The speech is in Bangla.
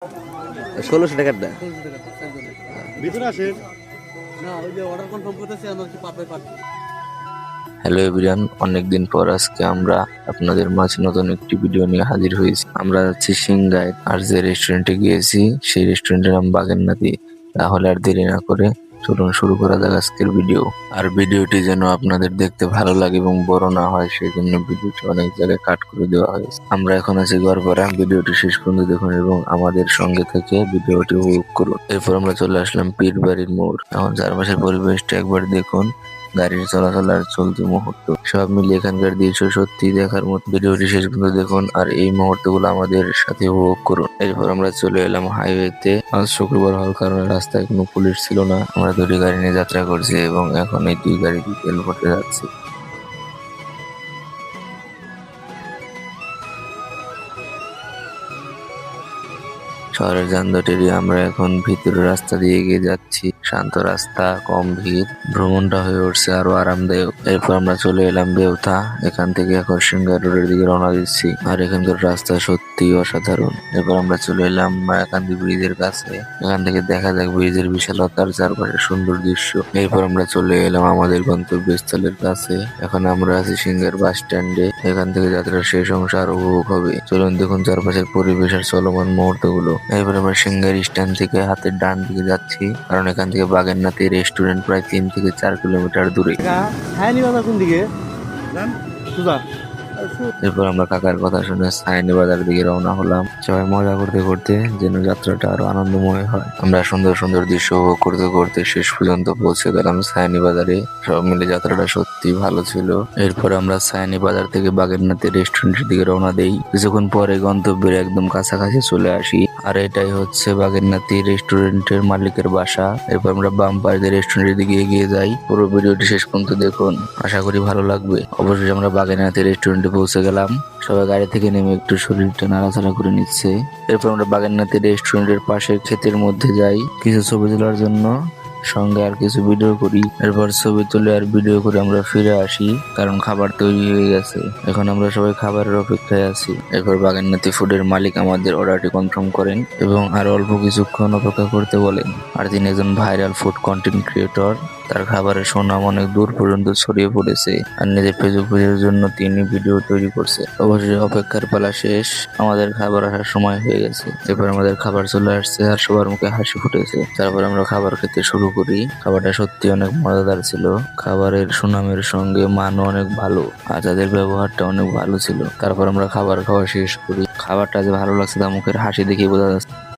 1600 টাকার দা। ভিতরে আসেন। না ওই যে অর্ডার কনফার্ম করতেছি আমরা কি পাবে পারছি। হ্যালো এভরিওয়ান, অনেকদিন পর আজকে আমরা আপনাদের মাঝে নতুন একটি ভিডিও নিয়ে হাজির হয়েছি। আমরা যাচ্ছি সিংগায়, আর যে রেস্টুরেন্টে গিয়েছি সেই রেস্টুরেন্টের নাম বাগেরনাথি। তাহলে আর দেরি না করে চলুন শুরু করা যাক আজকের ভিডিও। আর ভিডিওটি যেন আপনাদের দেখতে ভালো লাগে এবং বড় না হয়, সেই জন্য ভিডিওটি অনেক জায়গায় কাট করে দেওয়া হয়েছে। আমরা এখন আছি গড়পাড়া। ভিডিওটি শেষ পর্যন্ত দেখুন এবং আমাদের সঙ্গে থেকে ভিডিওটি উপভোগ করুন। এরপর আমরা চলে আসলাম পীরবাড়ির মোড়। এখন চারপাশের পরিবেশটা একবার দেখুন, গাড়ির চলাচল আর চলতি মুহূর্ত সব মিলিয়ে এখানকার দৃশ্য সত্যি দেখার মতো। ভিডিওটি শেষ পর্যন্ত দেখুন আর এই মুহূর্তগুলো আমাদের সাথে উপভোগ করুন। এরপর আমরা চলে এলাম হাইওয়েতে। আজ শুক্রবার হওয়ার কারণে রাস্তায় কোনো পুলিশ ছিল না। আমরা দুটি গাড়ি নিয়ে যাত্রা করছি এবং এখন এই দুই গাড়িতে তেল ভরতে যাচ্ছি। শহরের যানজট এড়িয়ে আমরা এখন ভিতরের রাস্তা দিয়ে এগিয়ে যাচ্ছি। শান্ত রাস্তা, কম ভিড়, ভ্রমণটা হয়ে উঠছে আরো আরামদায়ক। এরপর আমরা চলে এলাম বেউথা। এখান থেকে এখন সিংগার রোডের দিকে রওনা দিচ্ছি। আর এখানকার রাস্তা সত্যি অসাধারণ। এরপর আমরা চলে এলাম মায়াকান্দি ব্রিজের কাছে। এখান থেকে দেখা যাক ব্রিজের বিশালতার চারপাশে সুন্দর দৃশ্য। এরপর আমরা চলে এলাম আমাদের গন্তব্যস্থলের কাছে। এখন আমরা আছি সিংগার বাস স্ট্যান্ডে। এখান থেকে যাত্রার শেষ অংশ আরো উপভোগ হবে। চলুন দেখুন চারপাশের পরিবেশ আর চলমান মুহূর্তগুলো। এরপর আমরা সিংগার স্ট্যান্ড থেকে হাতের ডান দিকে যাচ্ছি, কারণ এখান থেকে বাগেরনাথি রেস্টুরেন্ট প্রায় 3 থেকে 4 কিলোমিটার দূরে। হায়নি বাজার কোন দিকে? যান সুজা। এরপর আমরা কাকার কথা শুনে সায়নি বাজার দিকে রওনা হলাম। সবাই মজা করতে করতে যেন যাত্রাটা আরো আনন্দময় হয়। আমরা সুন্দর সুন্দর দৃশ্য উপভোগ করতে করতে শেষ পর্যন্ত পৌঁছে গেলাম সায়নি বাজারে। সব মিলে যাত্রাটা সত্যি ভালো ছিল। এরপর আমরা সায়নি বাজার থেকে বাগেরনাথি রেস্টুরেন্টের দিকে রওনা দেই। কিছুক্ষণ পরে গন্তব্যের একদম কাছাকাছি চলে আসি। আর এটাই হচ্ছে বাগেরনাথি রেস্টুরেন্টের মালিকের বাসা। এরপর আমরা বাম পাশ দিয়ে রেস্টুরেন্টের দিকে এগিয়ে যাই। পুরো ভিডিওটি শেষ পর্যন্ত দেখুন, আশা করি ভালো লাগবে। অবশ্যই আমরা বাগেরনাথি রেস্টুরেন্টে পৌঁছে গেলাম। সবাই গাড়ি থেকে নেমে একটু শরীরটা নাড়াচাড়া করে নিচ্ছে। এরপর আমরা বাগেরনাথি রেস্টুরেন্টের পাশে ক্ষেতের মধ্যে যাই কিছু ছবি তোলার জন্য, সঙ্গে আর কিছু ভিডিও করি। এরপর ছবি তুলে আর ভিডিও করে আমরা ফিরে আসি, কারণ খাবার তৈরি হয়ে গেছে। এখন আমরা সবাই খাবারের অপেক্ষায় আছি। এরপর বাগেরনাথি ফুডের মালিক আমাদের অর্ডারটি কনফার্ম করেন এবং আর অল্প কিছুক্ষণ অপেক্ষা করতে বলেন। আর তিনি একজন ভাইরাল ফুড কন্টেন্ট ক্রিয়েটর। তার খাবারের সুনাম অনেক দূর পর্যন্ত ছড়িয়ে পড়েছে আর নিজের ফেসবুক পেজের জন্য তিনি ভিডিও তৈরি করছে। অবশ্যই অপেক্ষার পালা শেষ, আমাদের খাবার আসার সময় হয়ে গেছে। এরপর আমাদের খাবার চলে আসছে আর সবার মুখে হাসি ফুটেছে। তারপর আমরা খাবার খেতে শুরু করি। খাবারটা সত্যি অনেক মজাদার ছিল। খাবারের সুনামের সঙ্গে মানও অনেক ভালো আর তাদের ব্যবহারটা অনেক ভালো ছিল। তারপর আমরা খাবার খাওয়া শেষ করি। খাবারটা যে ভালো লাগছে তা মুখের হাসি দেখে বোঝা যাচ্ছে।